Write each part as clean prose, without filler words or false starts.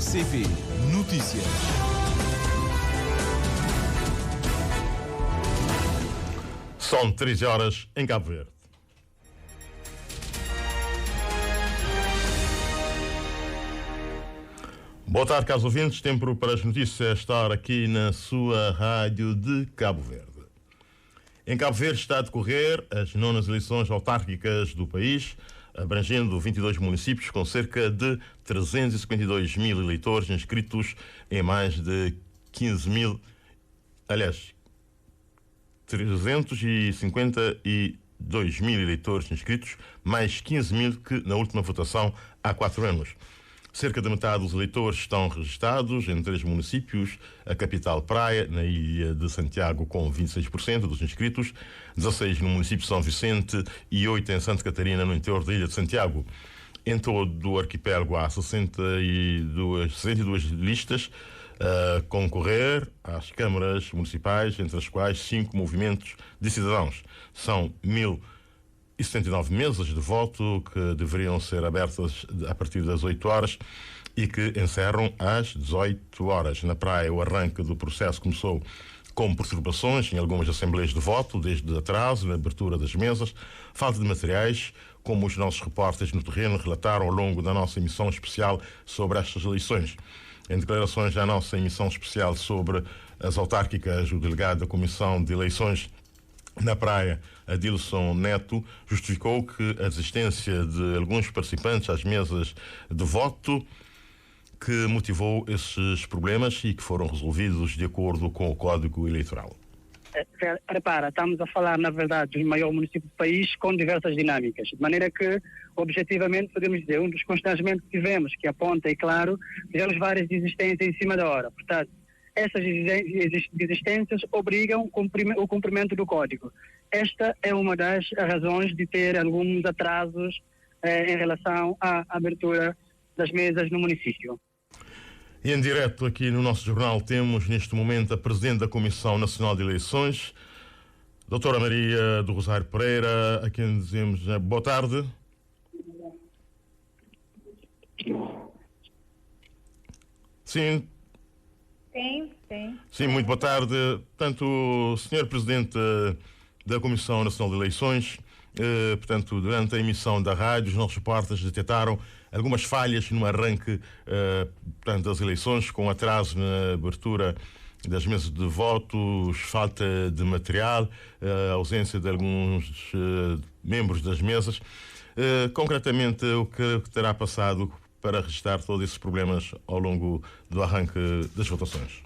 RCP Notícias. São 13 horas em Cabo Verde. Boa tarde, caros ouvintes. Tempo para as notícias estar aqui na sua rádio de Cabo Verde. Em Cabo Verde está a decorrer as 9ª eleições autárquicas do país, abrangendo 22 municípios com cerca de 352 mil eleitores inscritos em mais de 352 mil eleitores inscritos, mais 15 mil que na última votação há 4 anos. Cerca de metade dos eleitores estão registados em 3 municípios, a capital Praia, na ilha de Santiago, com 26% dos inscritos, 16 no município de São Vicente e 8 em Santa Catarina, no interior da ilha de Santiago. Em todo o arquipélago há 62 listas a concorrer às câmaras municipais, entre as quais 5 movimentos de cidadãos. São 1.079 mesas de voto que deveriam ser abertas a partir das 8 horas e que encerram às 18 horas. Na Praia, o arranque do processo começou com perturbações em algumas assembleias de voto, desde atraso na abertura das mesas, falta de materiais, como os nossos repórteres no terreno relataram ao longo da nossa emissão especial sobre estas eleições. Em declarações à nossa emissão especial sobre as autárquicas, o delegado da Comissão de Eleições na Praia, Adilson Neto, justificou que a existência de alguns participantes às mesas de voto que motivou esses problemas e que foram resolvidos de acordo com o Código Eleitoral. Repara, estamos a falar, na verdade, do maior município do país com diversas dinâmicas, de maneira que, objetivamente, podemos dizer, um dos constrangimentos que tivemos, que aponta, e claro, tivemos várias desistências em cima da hora. Portanto, essas desistências obrigam o cumprimento do Código. Esta é uma das razões de ter alguns atrasos em relação à abertura das mesas no município. E em direto aqui no nosso jornal temos neste momento a Presidente da Comissão Nacional de Eleições, Doutora Maria do Rosário Pereira, a quem dizemos boa tarde. Sim. Sim, muito boa tarde. Portanto, o Sr. Presidente da Comissão Nacional de Eleições, portanto, durante a emissão da rádio, os nossos repórteres detectaram algumas falhas no arranque portanto, das eleições, com atraso na abertura das mesas de votos, falta de material, ausência de alguns membros das mesas. Concretamente, o que terá passado para registrar todos esses problemas ao longo do arranque das votações?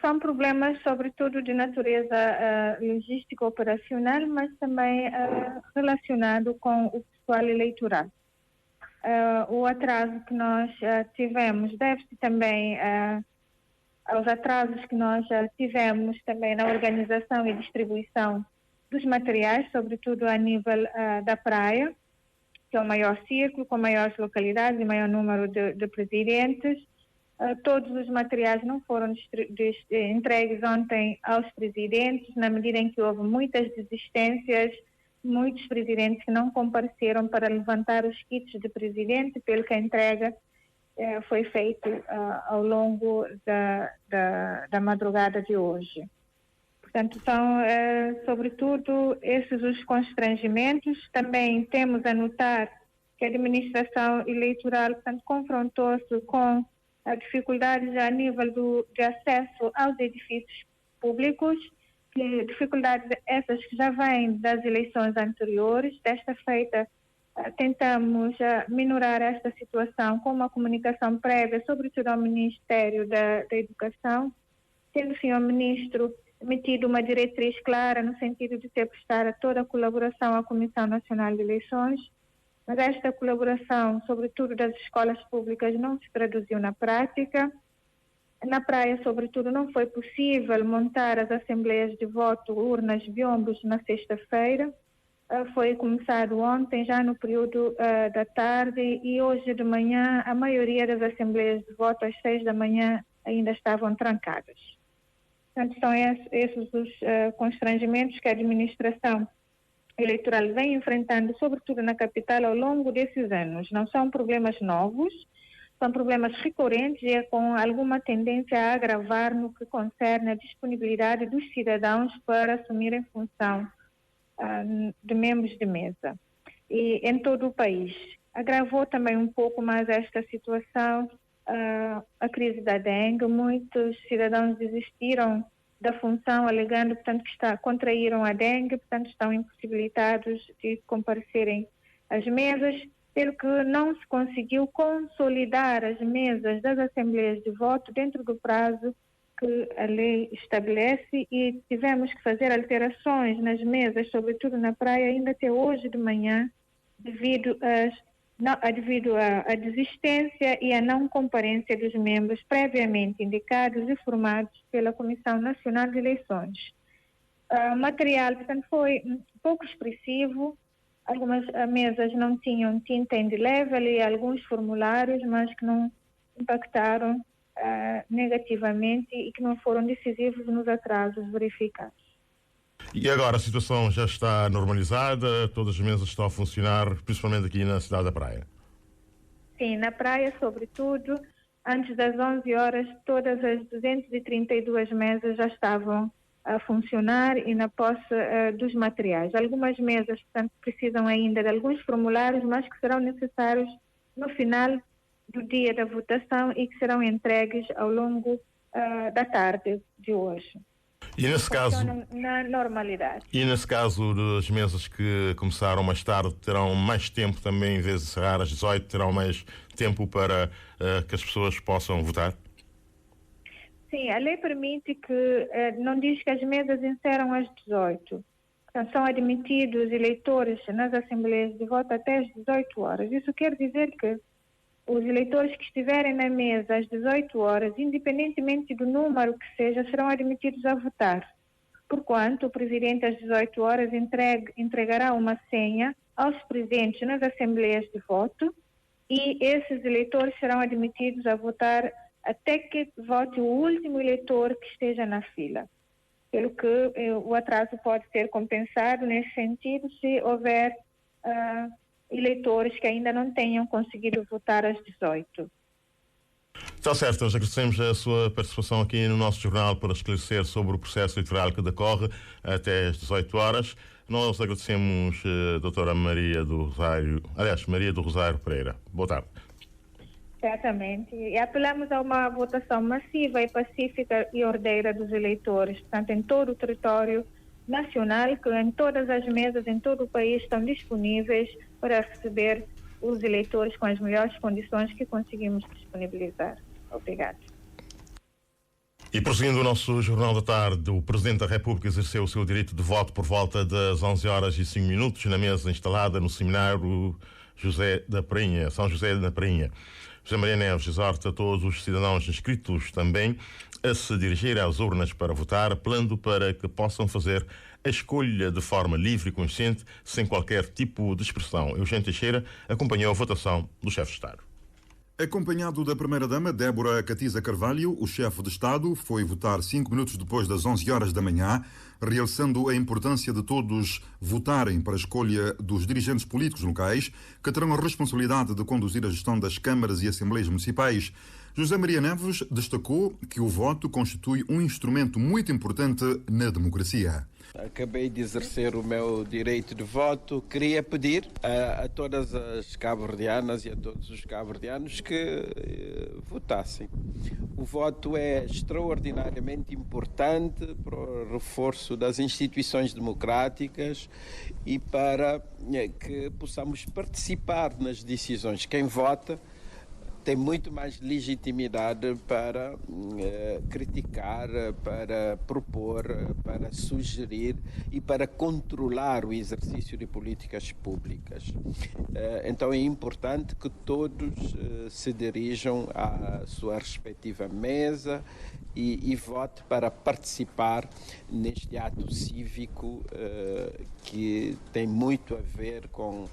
São problemas, sobretudo, de natureza logística operacional, mas também relacionado com o pessoal eleitoral. O atraso que nós tivemos deve-se também aos atrasos que nós tivemos também na organização e distribuição dos materiais, sobretudo a nível da praia, que é o maior círculo, com maiores localidades e maior número de presidentes. Todos os materiais não foram entregues ontem aos presidentes, na medida em que houve muitas desistências, muitos presidentes que não compareceram para levantar os kits de presidente, pelo que a entrega foi feita ao longo da madrugada de hoje. Portanto, são, sobretudo, esses os constrangimentos. Também temos a notar que a administração eleitoral, portanto, confrontou-se com dificuldades a nível de acesso aos edifícios públicos, dificuldades essas que já vêm das eleições anteriores. Desta feita, tentamos minorar esta situação com uma comunicação prévia, sobretudo ao Ministério da Educação, tendo o senhor Ministro emitido uma diretriz clara no sentido de ter prestar toda a colaboração à Comissão Nacional de Eleições, mas esta colaboração, sobretudo das escolas públicas, não se traduziu na prática. Na praia, sobretudo, não foi possível montar as assembleias de voto, urnas, biombos na sexta-feira. Foi começado ontem, já no período da tarde, e hoje de manhã a maioria das assembleias de voto às 6 da manhã ainda estavam trancadas. Portanto, são esses os constrangimentos que a administração eleitoral vem enfrentando, sobretudo na capital, ao longo desses anos. Não são problemas novos, são problemas recorrentes e com alguma tendência a agravar no que concerne a disponibilidade dos cidadãos para assumirem função de membros de mesa. E em todo o país. Agravou também um pouco mais esta situação a crise da dengue. Muitos cidadãos desistiram da função, alegando, portanto, que contraíram a dengue, portanto, estão impossibilitados de comparecerem às mesas, pelo que não se conseguiu consolidar as mesas das assembleias de voto dentro do prazo que a lei estabelece e tivemos que fazer alterações nas mesas, sobretudo na praia, ainda até hoje de manhã, devido à desistência e à não comparência dos membros previamente indicados e formados pela Comissão Nacional de Eleições. O material, portanto, foi pouco expressivo. Algumas mesas não tinham tinta indelével e alguns formulários, mas que não impactaram negativamente e que não foram decisivos nos atrasos verificados. E agora a situação já está normalizada, todas as mesas estão a funcionar, principalmente aqui na cidade da Praia? Sim, na Praia, sobretudo, antes das 11 horas, todas as 232 mesas já estavam a funcionar e na posse dos materiais. Algumas mesas, portanto, precisam ainda de alguns formulários, mas que serão necessários no final do dia da votação e que serão entregues ao longo da tarde de hoje. E nesse caso, na normalidade. E nesse caso, as mesas que começaram mais tarde terão mais tempo também, em vez de encerrar às 18, terão mais tempo para que as pessoas possam votar? Sim, a lei permite que, não diz que as mesas encerram às 18. Portanto, são admitidos eleitores nas assembleias de voto até às 18 horas. Isso quer dizer que os eleitores que estiverem na mesa às 18 horas, independentemente do número que seja, serão admitidos a votar. Porquanto o presidente às 18 horas entregará uma senha aos presentes nas assembleias de voto e esses eleitores serão admitidos a votar até que vote o último eleitor que esteja na fila. Pelo que o atraso pode ser compensado nesse sentido se houver eleitores que ainda não tenham conseguido votar às 18. Está certo, nós agradecemos a sua participação aqui no nosso jornal para esclarecer sobre o processo eleitoral que decorre até às 18 horas. Nós agradecemos a doutora Maria do Rosário Pereira. Boa tarde. Certamente. E apelamos a uma votação massiva e pacífica e ordeira dos eleitores, portanto, em todo o território nacional, que em todas as mesas, em todo o país, estão disponíveis para receber os eleitores com as melhores condições que conseguimos disponibilizar. Obrigado. E prosseguindo o nosso Jornal da Tarde, o Presidente da República exerceu o seu direito de voto por volta das 11 horas e 5 minutos na mesa instalada no seminário São José da Prainha. José Maria Neves exorta todos os cidadãos inscritos também a se dirigir às urnas para votar, apelando para que possam fazer a escolha de forma livre e consciente, sem qualquer tipo de expressão. Eugênio Teixeira acompanhou a votação do chefe de Estado. Acompanhado da primeira-dama, Débora Catiza Carvalho, o chefe de Estado foi votar 5 minutos depois das 11 horas da manhã, realçando a importância de todos votarem para a escolha dos dirigentes políticos locais, que terão a responsabilidade de conduzir a gestão das câmaras e assembleias municipais. José Maria Neves destacou que o voto constitui um instrumento muito importante na democracia. Acabei de exercer o meu direito de voto. Queria pedir a todas as cabo-verdianas e a todos os cabo-verdianos que votassem. O voto é extraordinariamente importante para o reforço das instituições democráticas e para que possamos participar nas decisões. Quem vota tem muito mais legitimidade para criticar, para propor, para sugerir e para controlar o exercício de políticas públicas. Então é importante que todos se dirijam à sua respectiva mesa e vote para participar neste ato cívico que tem muito a ver com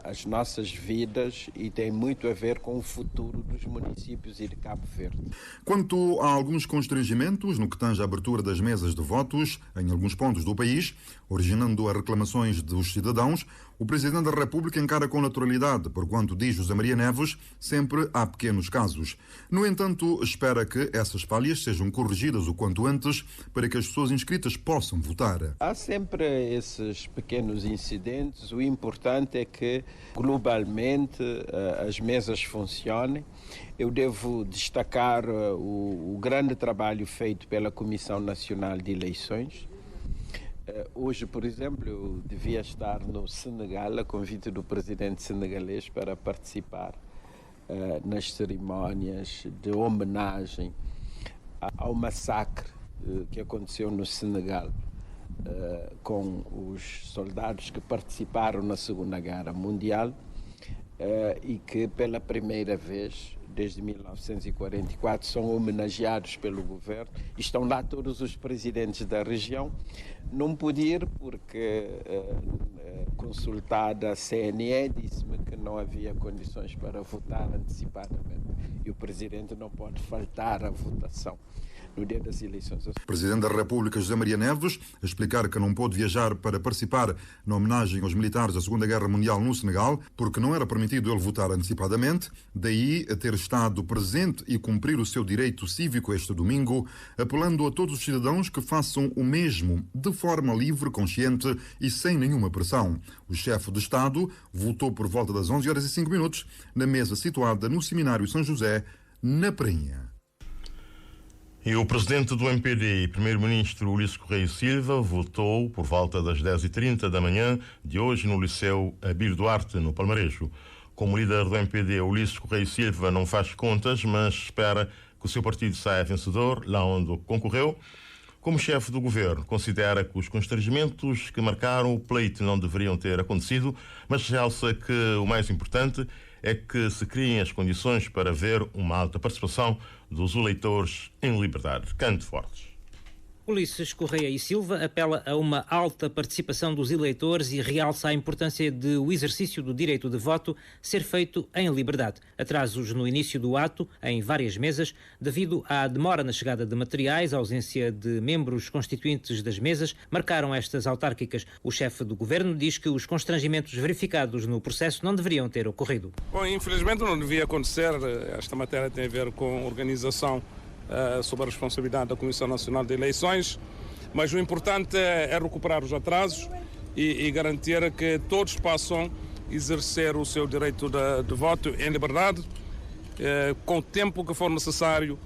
as nossas vidas e tem muito a ver com o futuro dos municípios e de Cabo Verde. Quanto a alguns constrangimentos no que tange à abertura das mesas de votos em alguns pontos do país, originando as reclamações dos cidadãos, O Presidente da República encara com naturalidade, porquanto, diz José Maria Neves, sempre há pequenos casos. No entanto, espera que essas falhas sejam corrigidas o quanto antes para que as pessoas inscritas possam votar. Há sempre esses pequenos incidentes. O importante é que, globalmente, as mesas funcionem. Eu devo destacar o grande trabalho feito pela Comissão Nacional de Eleições. Hoje, por exemplo, eu devia estar no Senegal a convite do presidente senegalês para participar nas cerimónias de homenagem ao massacre que aconteceu no Senegal com os soldados que participaram na Segunda Guerra Mundial e que pela primeira vez desde 1944 são homenageados pelo governo. Estão lá todos os presidentes da região. Não pude ir porque consultada a CNE disse-me que não havia condições para votar antecipadamente e o presidente não pode faltar à votação no dia das eleições. O Presidente da República, José Maria Neves, a explicar que não pôde viajar para participar na homenagem aos militares da Segunda Guerra Mundial no Senegal, porque não era permitido ele votar antecipadamente, daí a ter estado presente e cumprir o seu direito cívico este domingo, apelando a todos os cidadãos que façam o mesmo, de forma livre, consciente e sem nenhuma pressão. O chefe de Estado votou por volta das 11h05 na mesa situada no Seminário São José, na Prainha. E o presidente do MPD e primeiro-ministro Ulisses Correia Silva votou por volta das 10h30 da manhã de hoje no Liceu Abílio Duarte, no Palmarejo. Como líder do MPD, Ulisses Correia Silva não faz contas, mas espera que o seu partido saia vencedor lá onde concorreu. Como chefe do governo, considera que os constrangimentos que marcaram o pleito não deveriam ter acontecido, mas realça que o mais importante é que se criem as condições para ver uma alta participação dos eleitores em liberdade. Canto Fortes. Ulisses Correia e Silva apela a uma alta participação dos eleitores e realça a importância de o exercício do direito de voto ser feito em liberdade. Atrasos no início do ato, em várias mesas, devido à demora na chegada de materiais, ausência de membros constituintes das mesas, marcaram estas autárquicas. O chefe do governo diz que os constrangimentos verificados no processo não deveriam ter ocorrido. Bom, infelizmente não devia acontecer. Esta matéria tem a ver com organização sob a responsabilidade da Comissão Nacional de Eleições, mas o importante é recuperar os atrasos e garantir que todos possam exercer o seu direito de voto em liberdade, com o tempo que for necessário,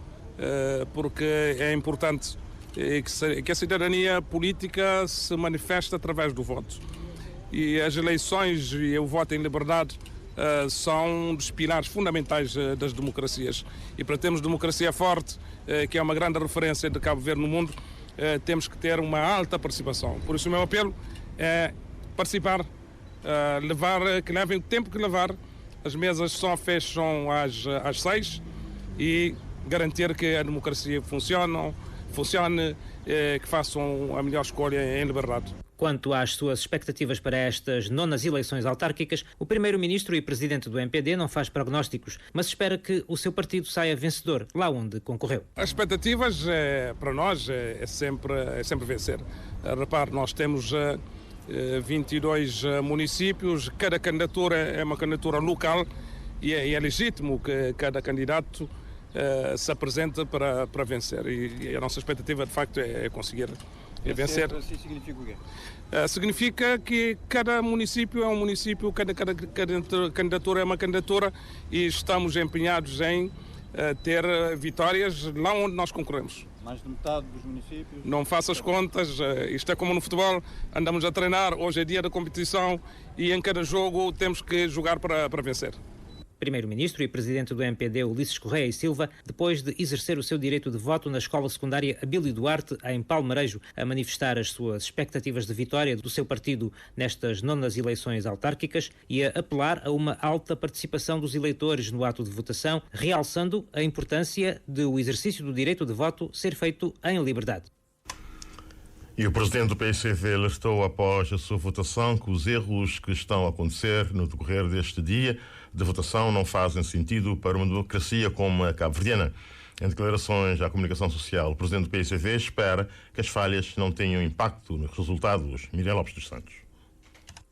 porque é importante que a cidadania política se manifeste através do voto. E as eleições e o voto em liberdade são um dos pilares fundamentais das democracias. E para termos democracia forte, que é uma grande referência de Cabo Verde no mundo, temos que ter uma alta participação. Por isso o meu apelo é participar, que levem o tempo que levar. As mesas só fecham às 6 e garantir que a democracia funcione, que façam a melhor escolha em liberdade. Quanto às suas expectativas para estas 9ª eleições autárquicas, o primeiro-ministro e presidente do MPD não faz prognósticos, mas espera que o seu partido saia vencedor lá onde concorreu. As expectativas para nós é sempre vencer. Repare, nós temos 22 municípios, cada candidatura é uma candidatura local e é legítimo que cada candidato se apresente para vencer. E a nossa expectativa, de facto, é conseguir vencer. Assim significa o quê? Significa que cada município é um município, cada candidatura é uma candidatura e estamos empenhados em ter vitórias lá onde nós concorremos. Mais de metade dos municípios? Não faço as contas, isto é como no futebol, andamos a treinar, hoje é dia da competição e em cada jogo temos que jogar para vencer. Primeiro-ministro e presidente do MPD, Ulisses Correia e Silva, depois de exercer o seu direito de voto na escola secundária Abílio Duarte, em Palmarejo, a manifestar as suas expectativas de vitória do seu partido nestas 9ª eleições autárquicas e a apelar a uma alta participação dos eleitores no ato de votação, realçando a importância de o exercício do direito de voto ser feito em liberdade. E o presidente do PCV alertou após a sua votação que os erros que estão a acontecer no decorrer deste dia de votação não fazem sentido para uma democracia como a cabo-verdiana. Em declarações à comunicação social, o presidente do PCV espera que as falhas não tenham impacto nos resultados. Miriam Lopes dos Santos.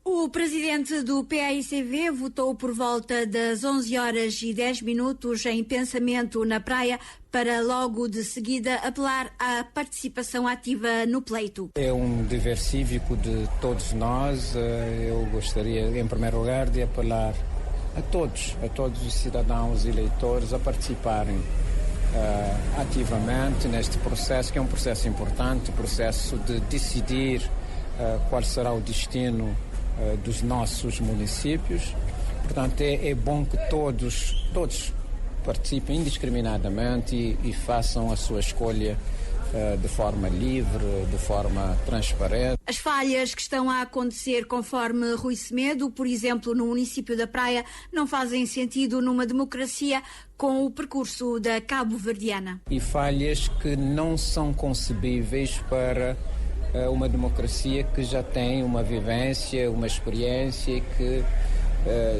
O presidente do PAICV votou por volta das 11h10 em pensamento na praia para logo de seguida apelar à participação ativa no pleito. É um dever cívico de todos nós. Eu gostaria, em primeiro lugar, de apelar a todos os cidadãos e eleitores a participarem ativamente neste processo, que é um processo importante, processo de decidir qual será o destino dos nossos municípios. Portanto, é bom que todos participem indiscriminadamente e façam a sua escolha de forma livre, de forma transparente. As falhas que estão a acontecer, conforme Rui Semedo, por exemplo, no município da Praia, não fazem sentido numa democracia com o percurso da cabo-verdiana. E falhas que não são concebíveis para uma democracia que já tem uma vivência, uma experiência, que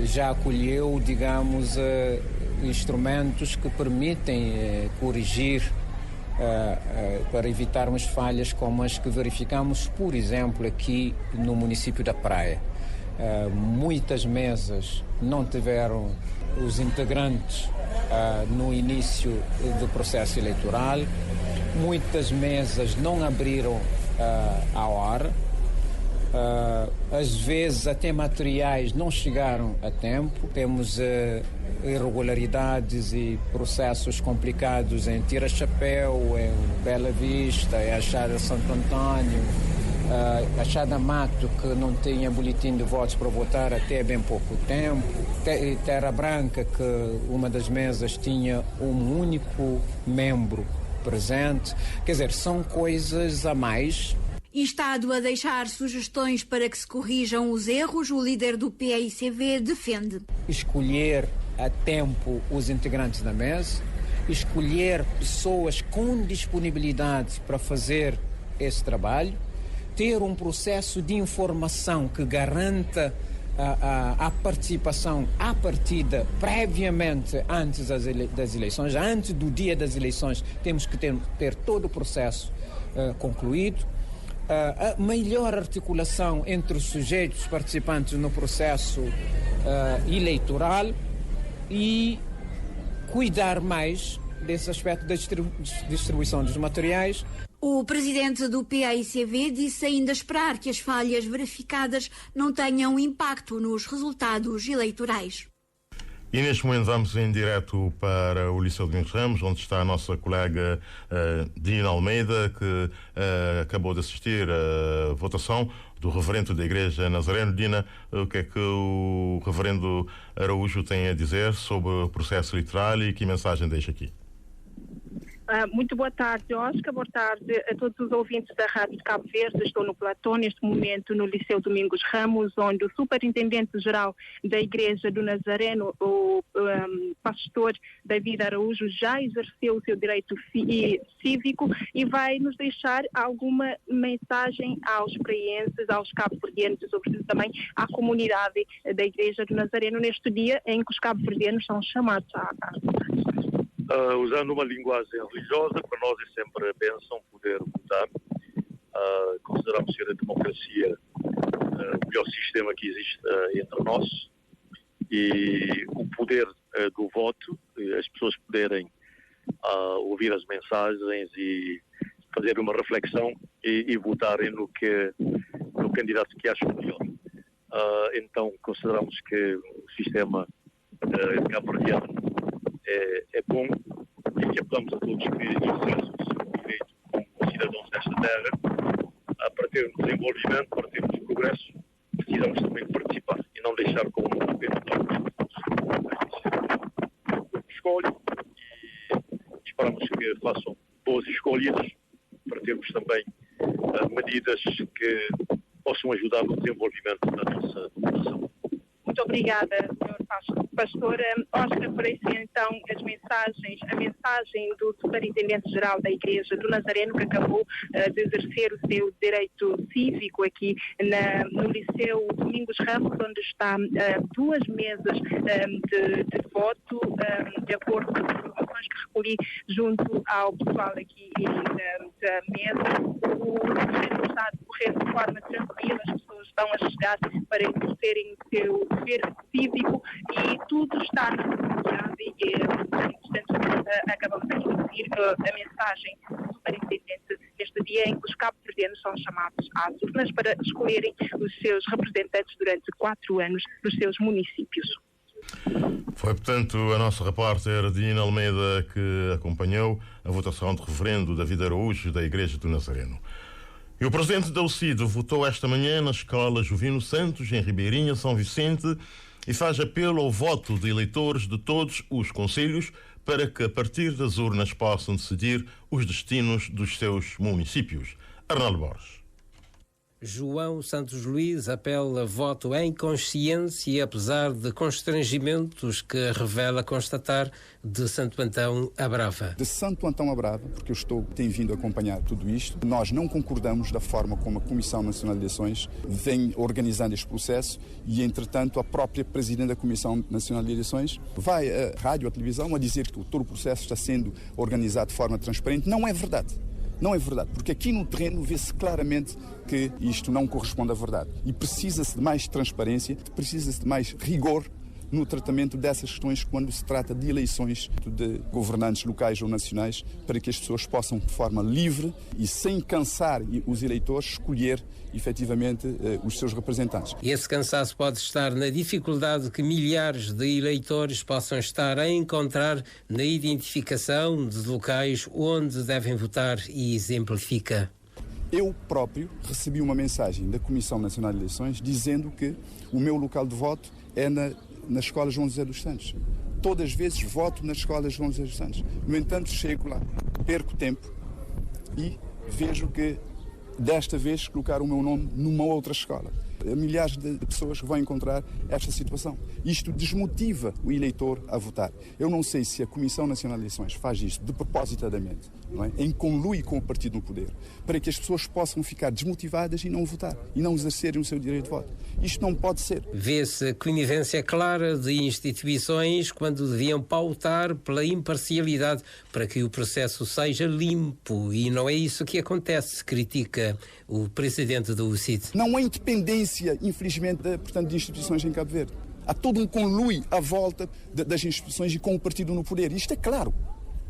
já acolheu, digamos, instrumentos que permitem corrigir para evitarmos falhas como as que verificamos, por exemplo, aqui no município da Praia. Muitas mesas não tiveram os integrantes no início do processo eleitoral, muitas mesas não abriram à hora, às vezes até materiais não chegaram a tempo. Temos irregularidades e processos complicados em Tira-Chapéu, em Bela Vista, em Achada Santo Antônio, Achada Mato, que não tinha boletim de votos para votar até bem pouco tempo, Terra Branca, que uma das mesas tinha um único membro presente. Quer dizer, são coisas a mais. E Estado a deixar sugestões para que se corrijam os erros, o líder do PAICV defende. Escolher a tempo os integrantes da mesa, escolher pessoas com disponibilidade para fazer esse trabalho, ter um processo de informação que garanta a participação à partida previamente antes das eleições. Antes do dia das eleições temos que ter todo o processo concluído. A melhor articulação entre os sujeitos participantes no processo eleitoral e cuidar mais desse aspecto da distribuição dos materiais. O presidente do PAICV disse ainda esperar que as falhas verificadas não tenham impacto nos resultados eleitorais. E neste momento vamos em direto para o Liceu Domingos Ramos, onde está a nossa colega Dina Almeida, que acabou de assistir à votação do reverendo da Igreja Nazareno. Dina, o que é que o reverendo Araújo tem a dizer sobre o processo eleitoral e que mensagem deixa aqui? Muito boa tarde, Oscar. Boa tarde a todos os ouvintes da Rádio de Cabo Verde. Estou no platô, neste momento, no Liceu Domingos Ramos, onde o Superintendente-Geral da Igreja do Nazareno, o pastor David Araújo, já exerceu o seu direito cívico e vai nos deixar alguma mensagem aos praienses, aos cabo-verdianos e, sobretudo, também à comunidade da Igreja do Nazareno, neste dia em que os cabo-verdianos são chamados à casa. Usando uma linguagem religiosa, para nós é sempre a bênção poder votar. Consideramos ser a democracia o melhor sistema que existe entre nós, e o poder do voto, as pessoas poderem ouvir as mensagens e fazer uma reflexão e votarem no candidato que acham melhor. Então consideramos que o sistema cabo-verdiano é bom, e que apelamos a todos que exerçam o seu direito como cidadãos desta terra. Para termos desenvolvimento, para termos progresso, precisamos também de participar e não deixar como apenas escolha, e esperamos que façam boas escolhas para termos também medidas que possam ajudar no desenvolvimento da nossa nação. Muito obrigada, Sr. Pastor. Oscar, parece então a mensagem do Superintendente-Geral da Igreja do Nazareno, que acabou de exercer o seu direito cívico aqui no Liceu Domingos Ramos, onde está duas mesas de voto, de acordo com as informações que recolhi junto ao pessoal aqui da mesa. O processo está a decorrer de forma tranquila, as pessoas todos estão a chegar para exercerem o seu dever cívico e tudo está na comunidade portanto, acabamos aqui de ouvir a mensagem do superintendente neste dia em que os cabo-verdianos são chamados às urnas para escolherem os seus representantes durante 4 anos nos seus municípios. Foi, portanto, a nossa repórter Dina Almeida que acompanhou a votação de referendo David Araújo da Igreja do Nazareno. E o presidente da UCID votou esta manhã na escola Jovino Santos, em Ribeirinha, São Vicente, e faz apelo ao voto de eleitores de todos os concelhos para que, a partir das urnas, possam decidir os destinos dos seus municípios. Arnaldo Borges. João Santos Luís apela voto em consciência, apesar de constrangimentos que revela constatar de Santo Antão a Brava. De Santo Antão a Brava, porque tenho vindo a acompanhar tudo isto, nós não concordamos da forma como a Comissão Nacional de Eleições vem organizando este processo e, entretanto, a própria Presidente da Comissão Nacional de Eleições vai à rádio, à televisão, a dizer que todo o processo está sendo organizado de forma transparente. Não é verdade. Não é verdade, porque aqui no terreno vê-se claramente que isto não corresponde à verdade. E precisa-se de mais transparência, precisa-se de mais rigor no tratamento dessas questões quando se trata de eleições de governantes locais ou nacionais, para que as pessoas possam, de forma livre e sem cansar os eleitores, escolher efetivamente os seus representantes. Esse cansaço pode estar na dificuldade que milhares de eleitores possam estar a encontrar na identificação de locais onde devem votar e exemplifica. Eu próprio recebi uma mensagem da Comissão Nacional de Eleições dizendo que o meu local de voto é na Escola João José dos Santos. Todas as vezes voto na Escola João José dos Santos. No entanto, chego lá, perco tempo e vejo que desta vez colocar o meu nome numa outra escola. Milhares de pessoas vão encontrar esta situação. Isto desmotiva o eleitor a votar. Eu não sei se a Comissão Nacional de Eleições faz isto de propositadamente, não é? Em conluio com o partido no poder, para que as pessoas possam ficar desmotivadas e não votar, e não exercerem o seu direito de voto. Isto não pode ser. Vê-se conivência clara de instituições quando deviam pautar pela imparcialidade para que o processo seja limpo, e não é isso que acontece, critica o presidente da UCID. Não há independência, infelizmente, de instituições em Cabo Verde. Há todo um conluio à volta das instituições e com o partido no poder. Isto é claro.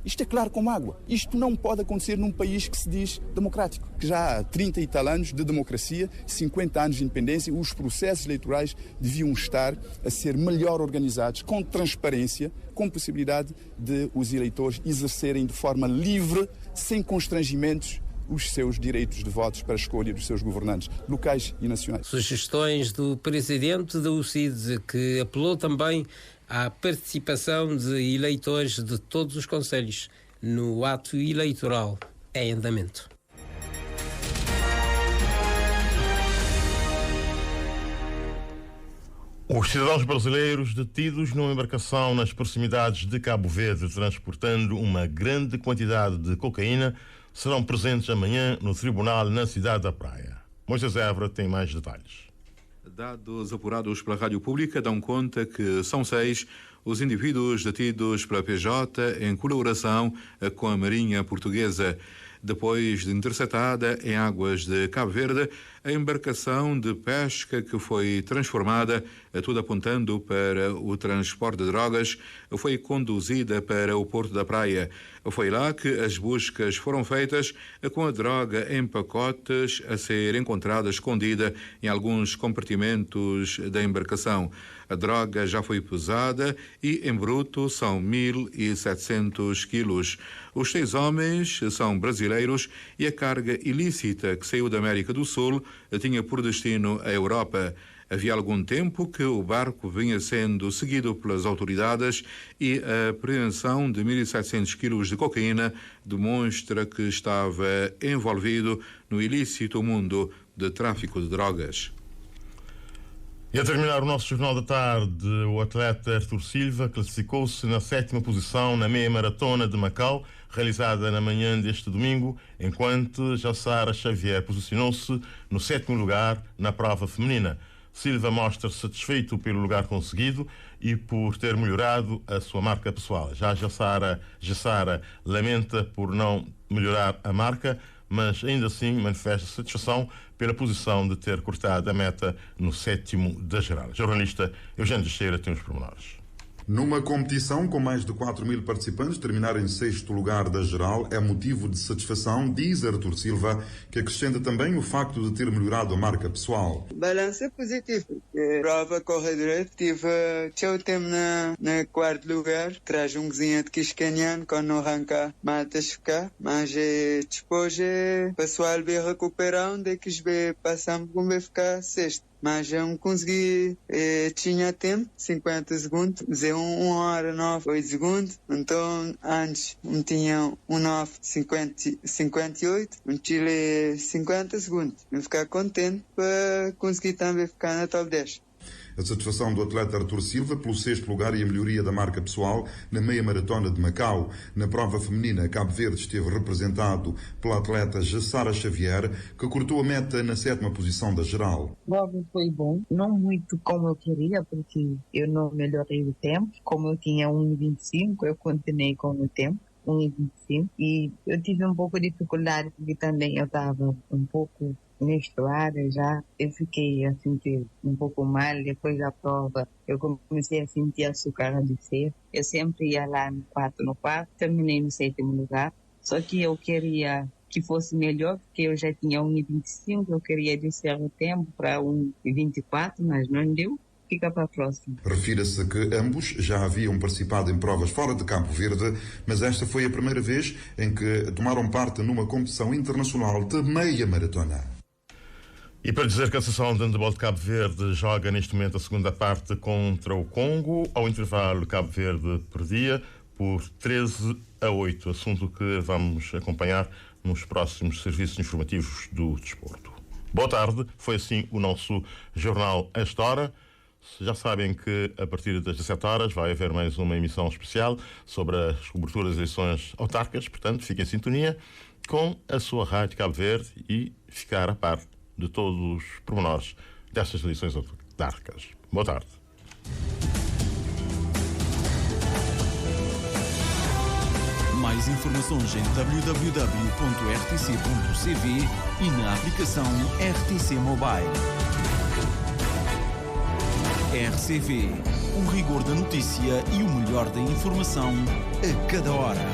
Isto é claro como água. Isto não pode acontecer num país que se diz democrático, que já há 30 e tal anos de democracia, 50 anos de independência, os processos eleitorais deviam estar a ser melhor organizados, com transparência, com possibilidade de os eleitores exercerem de forma livre, sem constrangimentos, os seus direitos de votos para a escolha dos seus governantes locais e nacionais. Sugestões do presidente da UCID, que apelou também à participação de eleitores de todos os concelhos no ato eleitoral em andamento. Os cidadãos brasileiros detidos numa embarcação nas proximidades de Cabo Verde transportando uma grande quantidade de cocaína serão presentes amanhã no tribunal na cidade da Praia. Moisés Évora tem mais detalhes. Dados apurados pela Rádio Pública dão conta que são 6 os indivíduos detidos pela PJ em colaboração com a Marinha Portuguesa. Depois de interceptada em águas de Cabo Verde, a embarcação de pesca que foi transformada, tudo apontando para o transporte de drogas, foi conduzida para o Porto da Praia. Foi lá que as buscas foram feitas, com a droga em pacotes a ser encontrada escondida em alguns compartimentos da embarcação. A droga já foi pesada e, em bruto, são 1.700 quilos. Os 6 homens são brasileiros e a carga ilícita que saiu da América do Sul tinha por destino a Europa. Havia algum tempo que o barco vinha sendo seguido pelas autoridades e a apreensão de 1.700 quilos de cocaína demonstra que estava envolvido no ilícito mundo de tráfico de drogas. E a terminar o nosso Jornal da Tarde, o atleta Arthur Silva classificou-se na 7ª posição na meia maratona de Macau, realizada na manhã deste domingo, enquanto Jassara Xavier posicionou-se no 7º lugar na prova feminina. Silva mostra-se satisfeito pelo lugar conseguido e por ter melhorado a sua marca pessoal. Já Jassara lamenta por não melhorar a marca, mas ainda assim manifesta satisfação pela posição de ter cortado a meta no 7º da geral. Jornalista Eugênio Teixeira tem os pormenores. Numa competição com mais de 4.000 participantes, terminar em 6º lugar da geral é motivo de satisfação, diz Artur Silva, que acrescenta também o facto de ter melhorado a marca pessoal. Balanço é positivo, porque prova corre direito, tive o tempo na 4º lugar, traz um cozinha de quiscaniano, quando não arranca, matas ficar, mas depois o pessoal veio recuperar, onde é que passamos com ficar 6º. Mas eu não consegui, tinha tempo, 50 segundos, usei 1 hora 9, 8 segundos, então antes não tinha 1 9, 58, não tive 50 segundos. Eu ficar contente para conseguir também ficar na top 10. A satisfação do atleta Artur Silva pelo 6º lugar e a melhoria da marca pessoal na meia maratona de Macau. Na prova feminina, Cabo Verde esteve representado pela atleta Jassara Xavier, que cortou a meta na 7ª posição da geral. A prova foi bom, não muito como eu queria, porque eu não melhorei o tempo. Como eu tinha 1,25, eu continuei com o tempo. 1,25, e eu tive um pouco de dificuldade porque também eu estava um pouco menstruada já, eu fiquei a sentir um pouco mal. Depois da prova eu comecei a sentir açúcar a descer. Eu sempre ia lá no quarto, terminei no 7º lugar, só que eu queria que fosse melhor, porque eu já tinha 1,25, eu queria descer o tempo para 1,24, mas não deu. Fica para a próxima. Refira-se que ambos já haviam participado em provas fora de Cabo Verde, mas esta foi a primeira vez em que tomaram parte numa competição internacional de meia maratona. E para dizer que a Seleção de Handebol de Cabo Verde joga neste momento a segunda parte contra o Congo, ao intervalo Cabo Verde perdia por 13-8, assunto que vamos acompanhar nos próximos serviços informativos do desporto. Boa tarde, foi assim o nosso jornal a esta hora. Já sabem que a partir das 17 horas vai haver mais uma emissão especial sobre as coberturas das eleições autárquicas, portanto fiquem em sintonia com a sua Rádio Cabo Verde e ficar a par de todos os pormenores destas eleições autárquicas. Boa tarde. Mais informações em www.rtc.cv e na aplicação RTC Mobile. RCV, o rigor da notícia e o melhor da informação a cada hora.